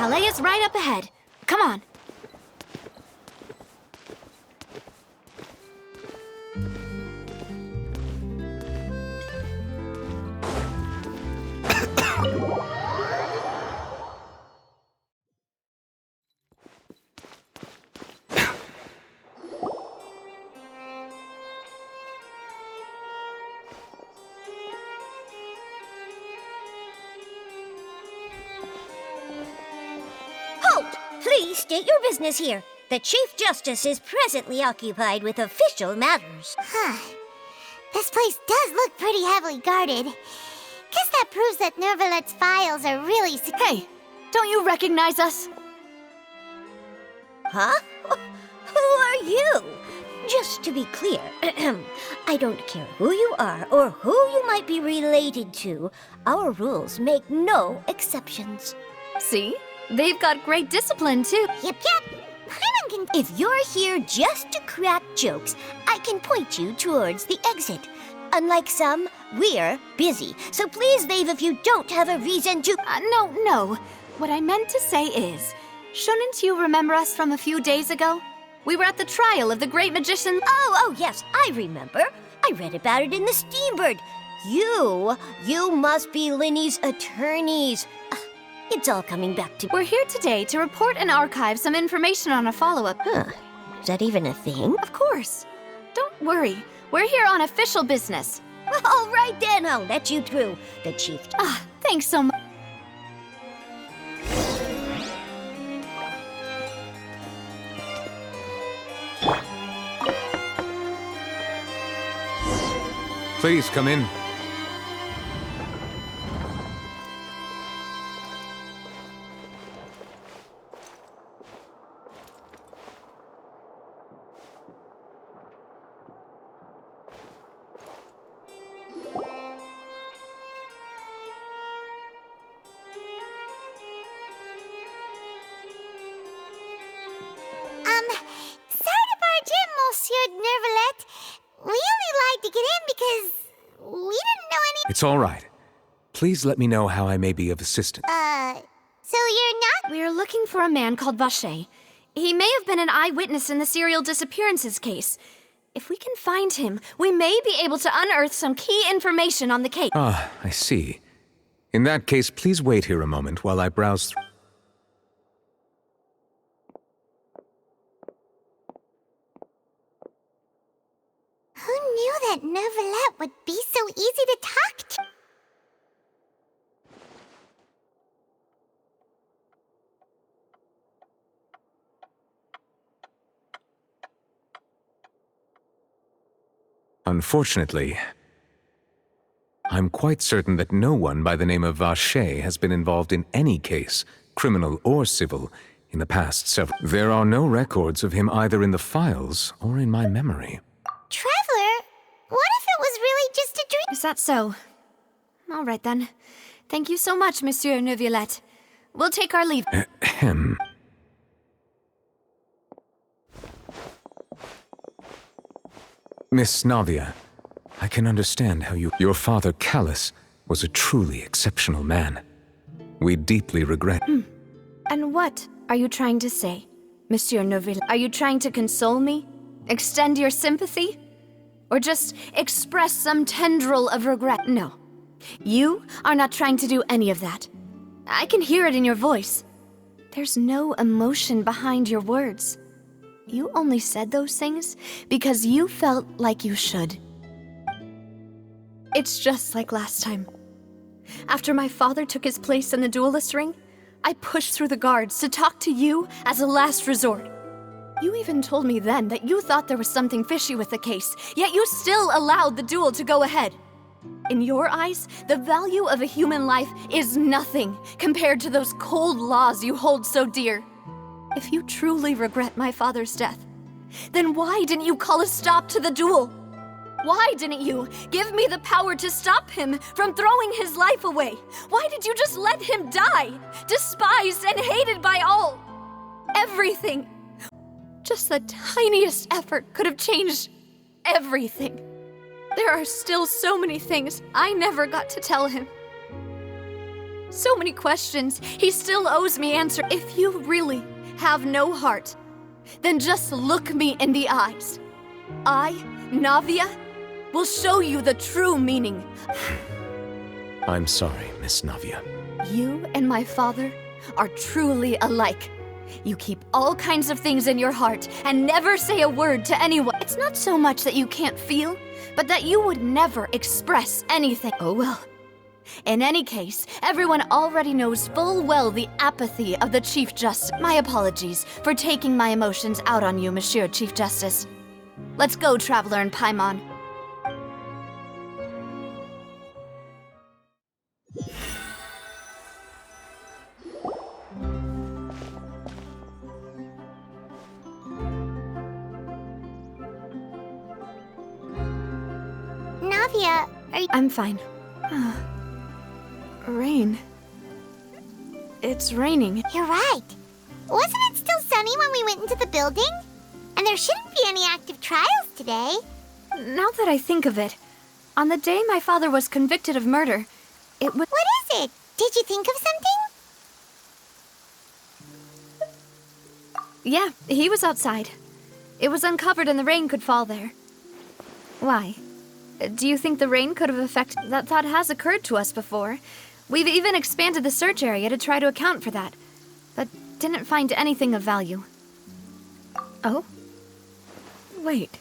Palais is right up ahead. Come on. Please state your business here. The Chief Justice is presently occupied with official matters. This place does look pretty heavily guarded. Guess that proves that Noirceure's files are really Hey, don't you recognize us? Huh? Who are you? Just to be clear, I don't care who you are or who you might be related to. Our rules make no exceptions. See? They've got great discipline, too. Yep. If you're here just to crack jokes, I can point you towards the exit. Unlike some, we're busy, so please leave if you don't have a reason to— No. What I meant to say is, shouldn't you remember us from a few days ago? We were at the trial of the great magician— Oh, yes, I remember. I read about it in the Steambird. You must be Linny's attorneys. It's all coming back to— We're here today to report and archive some information on a follow-up. Is that even a thing? Of course. Don't worry. We're here on official business. All right then, I'll let you through. The Chief— Thanks so much. Please come in. Sorry to barge in, Monsieur Noirceur. We only lied to get in because we didn't know any— It's all right. Please let me know how I may be of assistance. So you're not— We're looking for a man called Blancheur. He may have been an eyewitness in the serial disappearances case. If we can find him, we may be able to unearth some key information on the case. I see. In that case, please wait here a moment while I browse through. Who knew that Noirceur would be so easy to talk to? Unfortunately, I'm quite certain that no one by the name of Blancheur has been involved in any case, criminal or civil, in the past several— There are no records of him either in the files or in my memory. Traveler, what if it was really just a dream? Is that so? All right, then. Thank you so much, Monsieur Noirceur. We'll take our leave. Ahem. Miss Navia, I can understand how Your father, Callus, was a truly exceptional man. We deeply regret— And what are you trying to say, Monsieur Noirceur? Are you trying to console me? Extend your sympathy? Or just express some tendril of regret? No. You are not trying to do any of that. I can hear it in your voice. There's no emotion behind your words. You only said those things because you felt like you should. It's just like last time. After my father took his place in the duelist ring, I pushed through the guards to talk to you as a last resort. You even told me then that you thought there was something fishy with the case, yet you still allowed the duel to go ahead. In your eyes, the value of a human life is nothing compared to those cold laws you hold so dear. If you truly regret my father's death, then why didn't you call a stop to the duel? Why didn't you give me the power to stop him from throwing his life away? Why did you just let him die, despised and hated by all? Everything. Just the tiniest effort could have changed everything. There are still so many things I never got to tell him. So many questions. He still owes me answer. If you really have no heart, then just look me in the eyes. I, Navia, will show you the true meaning. I'm sorry, Miss Navia. You and my father are truly alike. You keep all kinds of things in your heart and never say a word to anyone. It's not so much that you can't feel, but that you would never express anything. Oh well. In any case, everyone already knows full well the apathy of the Chief Justice. My apologies for taking my emotions out on you, Monsieur Chief Justice. Let's go, Traveler and Paimon. Navia, are you... I'm fine. Rain. It's raining. You're right. Wasn't it still sunny when we went into the building? And there shouldn't be any active trials today. Now that I think of it, on the day my father was convicted of murder, it was... What is it? Did you think of something? Yeah, he was outside. It was uncovered and the rain could fall there. Why? Do you think the rain could have affected... That thought has occurred to us before. We've even expanded the search area to try to account for that, but didn't find anything of value. Oh? Wait.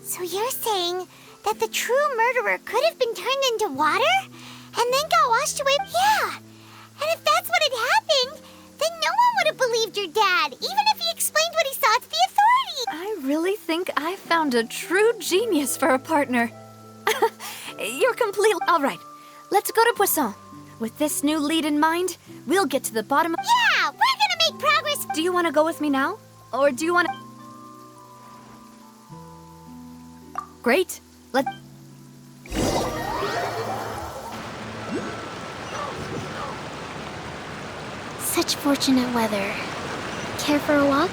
So you're saying that the true murderer could have been turned into water and then got washed away? Yeah. And if that's what had happened, then no one would have believed your dad, even if he explained what he saw to the authorities. I really think I found a true genius for a partner. You're completely... All right, let's go to Poisson. With this new lead in mind, we'll get to the bottom of... Yeah, we're gonna make progress. Do you want to go with me now? Or do you want to... Great. Let's... Such fortunate weather. Care for a walk?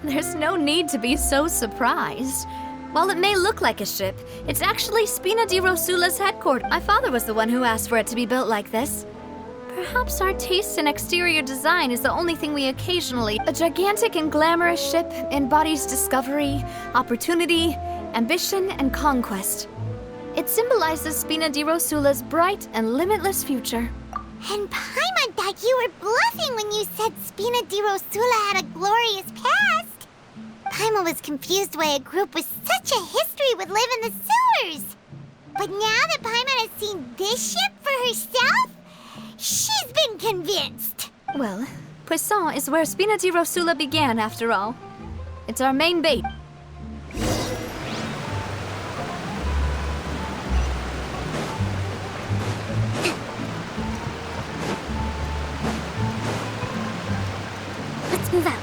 There's no need to be so surprised. While it may look like a ship, it's actually Spina di Rosula's headquarters. My father was the one who asked for it to be built like this. Perhaps our taste in exterior design is the only thing we occasionally... A gigantic and glamorous ship embodies discovery, opportunity, ambition, and conquest. It symbolizes Spina di Rosula's bright and limitless future. And Paimon thought you were bluffing when you said Spina di Rosula had a glorious past. Paimon was confused why a group with such a history would live in the sewers. But now that Paimon has seen this ship for herself, she's been convinced. Well, Poisson is where Spina di Rosula began, after all. It's our main bait. Let's move out.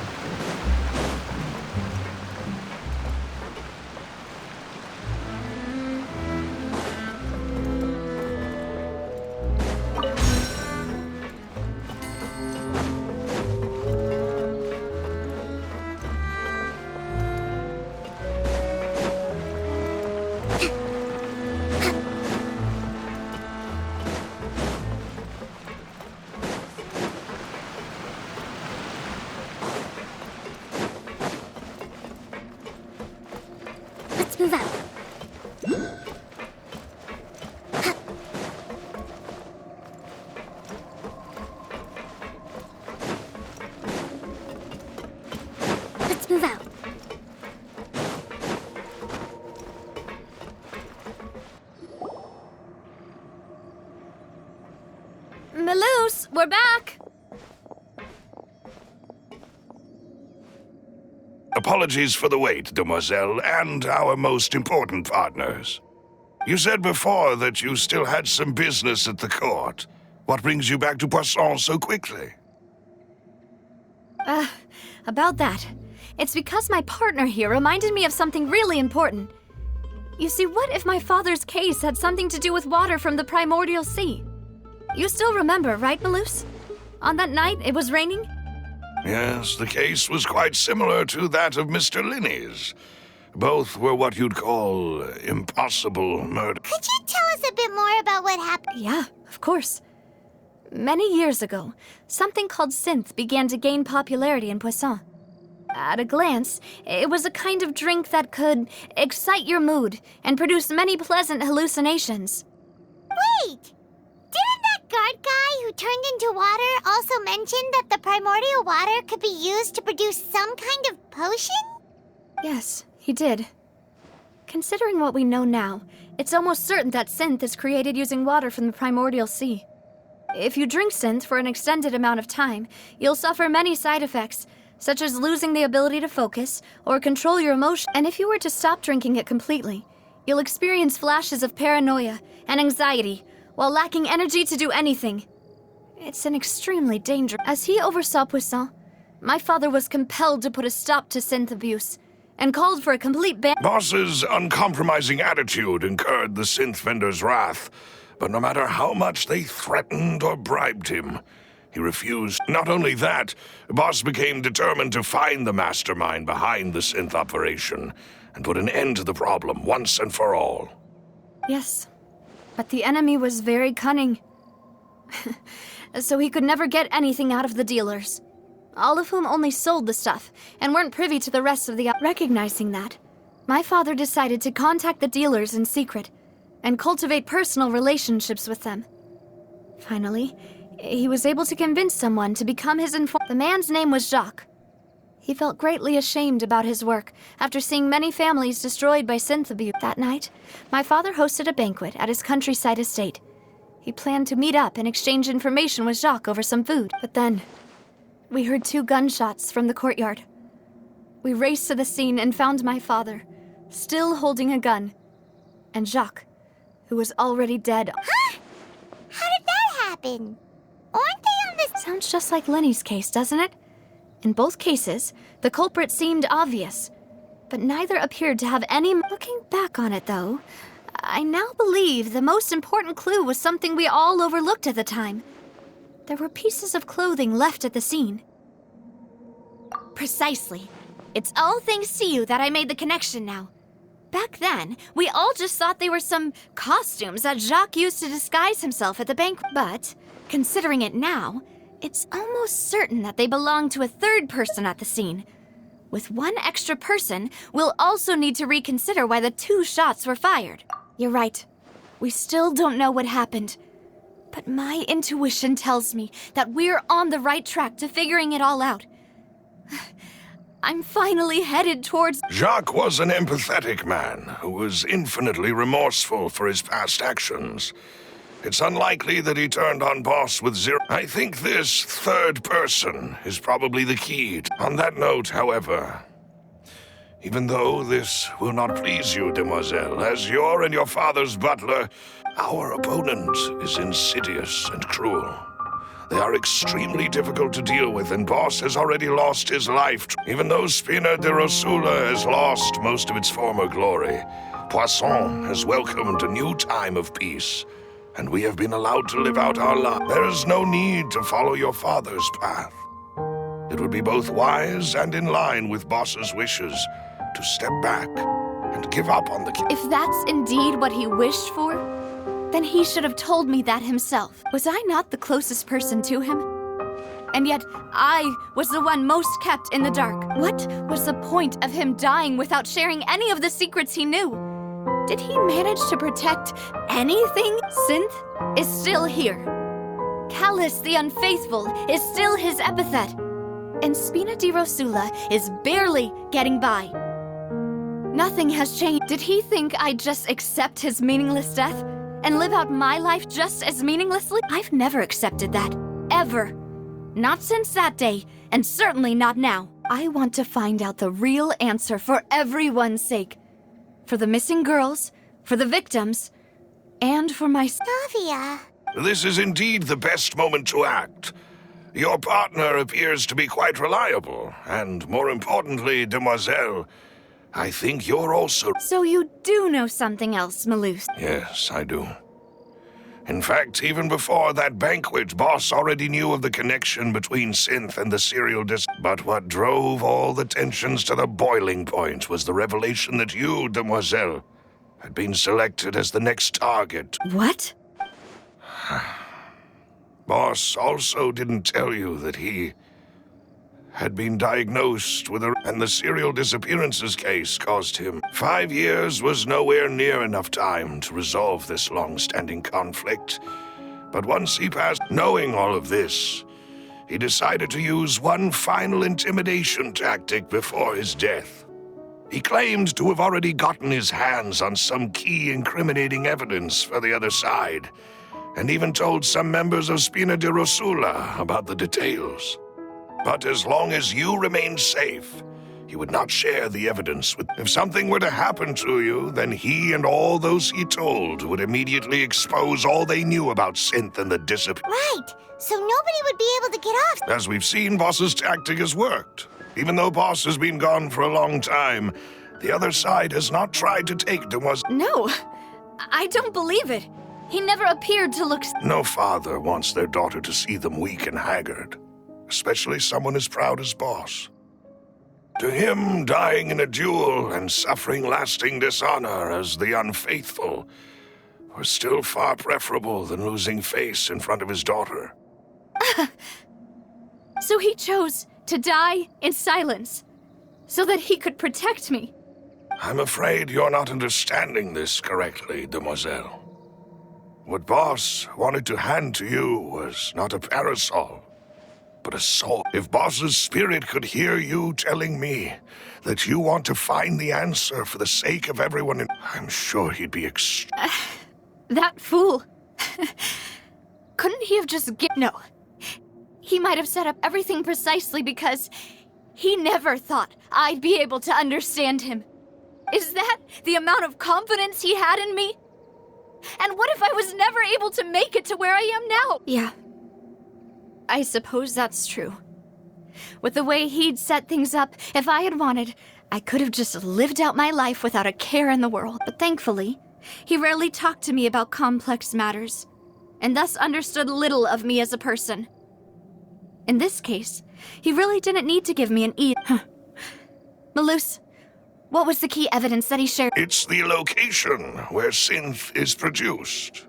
Let's move out. move out. Melus, we're back! Apologies for the wait, demoiselle, and our most important partners. You said before that you still had some business at the court. What brings you back to Poisson so quickly? About that. It's because my partner here reminded me of something really important. You see, what if my father's case had something to do with water from the primordial sea? You still remember, right, Melus? On that night, it was raining? Yes, the case was quite similar to that of Mr. Linney's. Both were what you'd call impossible murder. Could you tell us a bit more about what happened? Yeah, of course. Many years ago, something called synth began to gain popularity in Poisson. At a glance, it was a kind of drink that could excite your mood and produce many pleasant hallucinations. Wait! Didn't that guard guy who turned into water also mention that the primordial water could be used to produce some kind of potion? Yes, he did. Considering what we know now, it's almost certain that synth is created using water from the primordial sea. If you drink synth for an extended amount of time, you'll suffer many side effects, such as losing the ability to focus or control your emotions. And if you were to stop drinking it completely, you'll experience flashes of paranoia and anxiety while lacking energy to do anything. It's an extremely dangerous. As he oversaw Poisson, my father was compelled to put a stop to synth abuse and called for a complete ban. Boss's uncompromising attitude incurred the synth vendor's wrath, but no matter how much they threatened or bribed him, he refused. Not only that, Boss became determined to find the mastermind behind the synth operation and put an end to the problem once and for all. Yes, but the enemy was very cunning. So he could never get anything out of the dealers, all of whom only sold the stuff and weren't privy to the rest of the... Recognizing that, my father decided to contact the dealers in secret and cultivate personal relationships with them. Finally, he was able to convince someone to become his informant. The man's name was Jacques. He felt greatly ashamed about his work after seeing many families destroyed by synth abuse. That night, my father hosted a banquet at his countryside estate. He planned to meet up and exchange information with Jacques over some food. But then, we heard 2 gunshots from the courtyard. We raced to the scene and found my father, still holding a gun, and Jacques, who was already dead. Huh? How did that happen? Aren't they on this? Sounds just like Lenny's case, doesn't it? In both cases, the culprit seemed obvious, but neither appeared to have any... Looking back on it, though, I now believe the most important clue was something we all overlooked at the time. There were pieces of clothing left at the scene. Precisely. It's all thanks to you that I made the connection now. Back then, we all just thought they were some costumes that Jacques used to disguise himself at the banquet. But, considering it now, it's almost certain that they belong to a third person at the scene. With one extra person, we'll also need to reconsider why the 2 shots were fired. You're right. We still don't know what happened. But my intuition tells me that we're on the right track to figuring it all out. I'm finally headed towards... Jacques was an empathetic man who was infinitely remorseful for his past actions. It's unlikely that he turned on Boss with zero... I think this third person is probably the key. On that note, however, even though this will not please you, demoiselle, as you're and your father's butler, our opponent is insidious and cruel. They are extremely difficult to deal with, and Boss has already lost his life. Even though Spina de Rosula has lost most of its former glory, Poisson has welcomed a new time of peace, and we have been allowed to live out our lives. There is no need to follow your father's path. It would be both wise and in line with Boss's wishes to step back and give up on the... If that's indeed what he wished for, then he should have told me that himself. Was I not the closest person to him? And yet, I was the one most kept in the dark. What was the point of him dying without sharing any of the secrets he knew? Did he manage to protect anything? Synth is still here. Callus the Unfaithful is still his epithet. And Spina di Rosula is barely getting by. Nothing has changed. Did he think I'd just accept his meaningless death and live out my life just as meaninglessly? I've never accepted that. Ever. Not since that day, and certainly not now. I want to find out the real answer for everyone's sake. For the missing girls, for the victims, and for my... Navia. This is indeed the best moment to act. Your partner appears to be quite reliable, and more importantly, demoiselle, I think you're also... So you do know something else, Malus? Yes, I do. In fact, even before that banquet, Boss already knew of the connection between Synth and the serial But what drove all the tensions to the boiling point was the revelation that you, demoiselle, had been selected as the next target. What? Boss also didn't tell you that he had been diagnosed with and the serial disappearances case cost him 5 years was nowhere near enough time to resolve this long-standing conflict. But once he passed knowing all of this, he decided to use one final intimidation tactic before his death. He claimed to have already gotten his hands on some key incriminating evidence for the other side, and even told some members of Spina di Rosula about the details. But as long as you remained safe, he would not share the evidence with... If something were to happen to you, then he and all those he told would immediately expose all they knew about Synth and the Right, so nobody would be able to get off. As we've seen, Boss's tactic has worked. Even though Boss has been gone for a long time, the other side has not tried to take Demoiselle. No, I don't believe it. He never appeared to look... No father wants their daughter to see them weak and haggard, especially someone as proud as Boss. To him, dying in a duel and suffering lasting dishonor as the unfaithful were still far preferable than losing face in front of his daughter. So he chose to die in silence, so that he could protect me. I'm afraid you're not understanding this correctly, demoiselle. What Boss wanted to hand to you was not a parasol, but a soul. If Boss's spirit could hear you telling me that you want to find the answer for the sake of everyone, I'm sure he'd be That fool. Couldn't he have just No. He might have set up everything precisely because he never thought I'd be able to understand him. Is that the amount of confidence he had in me? And what if I was never able to make it to where I am now? Yeah. I suppose that's true. With the way he'd set things up, if I had wanted, I could have just lived out my life without a care in the world. But thankfully, he rarely talked to me about complex matters, and thus understood little of me as a person. In this case, he really didn't need to give me an Malus, what was the key evidence that he shared? It's the location where Synth is produced.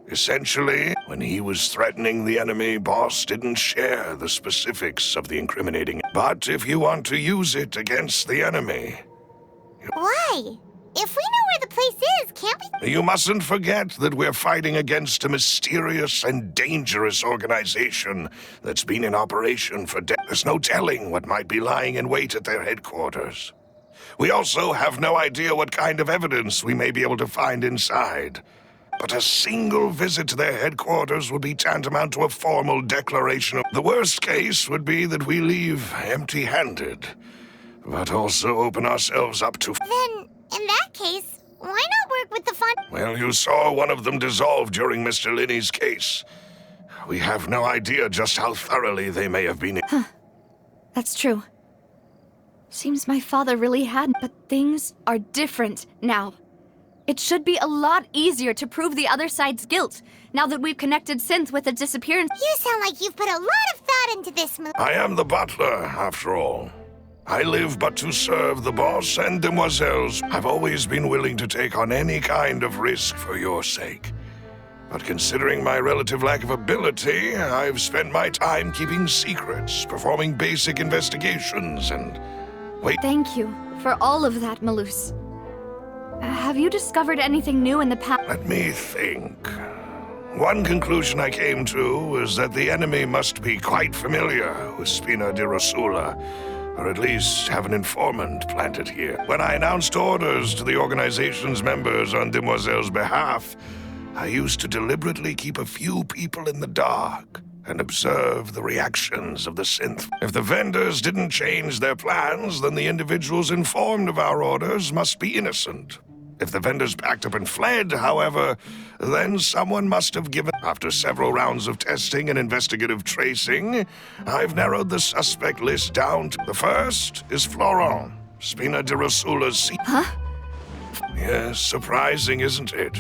Essentially, when he was threatening the enemy, Boss didn't share the specifics of the incriminating. But if you want to use it against the enemy... Why? If we know where the place is, can't we? You mustn't forget that we're fighting against a mysterious and dangerous organization that's been in operation for There's no telling what might be lying in wait at their headquarters. We also have no idea what kind of evidence we may be able to find inside. But a single visit to their headquarters would be tantamount to a formal declaration of... The worst case would be that we leave empty-handed, but also open ourselves up to... Then, in that case, why not work with the Well, you saw one of them dissolve during Mr. Linney's case. We have no idea just how thoroughly they may have been... That's true. Seems my father really had, but things are different now. It should be a lot easier to prove the other side's guilt, now that we've connected Synth with the disappearance. You sound like you've put a lot of thought into this move. I am the butler, after all. I live but to serve the boss and demoiselles. I've always been willing to take on any kind of risk for your sake. But considering my relative lack of ability, I've spent my time keeping secrets, performing basic investigations, and... Thank you for all of that, Malus. Have you discovered anything new in the past? Let me think. One conclusion I came to was that the enemy must be quite familiar with Spina di Rosula, or at least have an informant planted here. When I announced orders to the organization's members on Demoiselle's behalf, I used to deliberately keep a few people in the dark and observe the reactions of the synth. If the vendors didn't change their plans, then the individuals informed of our orders must be innocent. If the vendors packed up and fled, however, then someone must have given... After several rounds of testing and investigative tracing, I've narrowed the suspect list down to... The first is Florent, Spina di Rosula's... Huh? Yes, surprising, isn't it?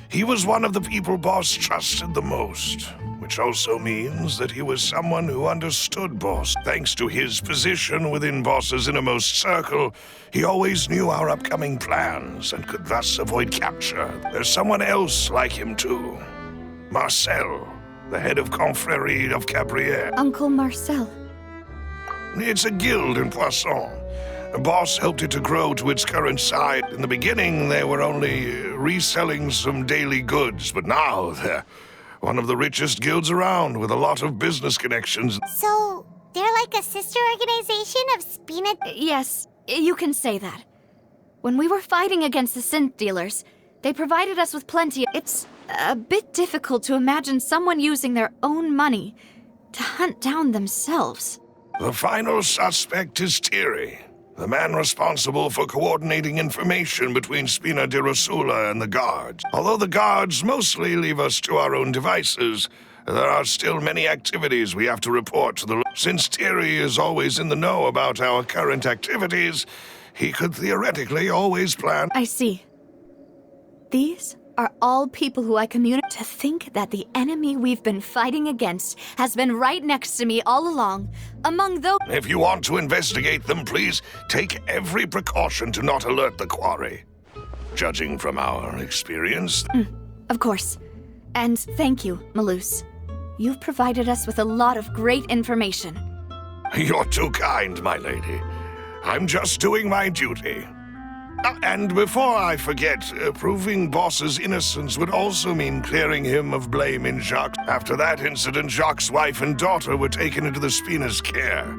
He was one of the people Boss trusted the most, which also means that he was someone who understood Boss. Thanks to his position within Boss's innermost circle, he always knew our upcoming plans and could thus avoid capture. There's someone else like him too. Marcel, the head of Confrérie of Cabrières. Uncle Marcel. It's a guild in Poisson. Boss helped it to grow to its current size. In the beginning, they were only reselling some daily goods, but now they're one of the richest guilds around with a lot of business connections. So, they're like a sister organization of Spina... Yes, you can say that. When we were fighting against the synth dealers, they provided us with plenty. It's a bit difficult to imagine someone using their own money to hunt down themselves. The final suspect is Thierry, the man responsible for coordinating information between Spina di Rosula and the guards. Although the guards mostly leave us to our own devices, there are still many activities we have to report to the... Since Thierry is always in the know about our current activities, he could theoretically always plan... I see. These are all people who I communicate. To think that the enemy we've been fighting against has been right next to me all along, among those... If you want to investigate them, please take every precaution to not alert the quarry. Judging from our experience... Of course. And thank you, Malus. You've provided us with a lot of great information. You're too kind, my lady. I'm just doing my duty. And before I forget, proving Boss's innocence would also mean clearing him of blame in Jacques. After that incident, Jacques' wife and daughter were taken into the Spina's care.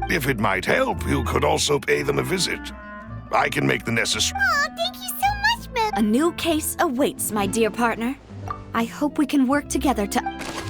If it might help, you could also pay them a visit. I can make the necessary... Aw, thank you so much, Mel. A new case awaits, my dear partner. I hope we can work together to...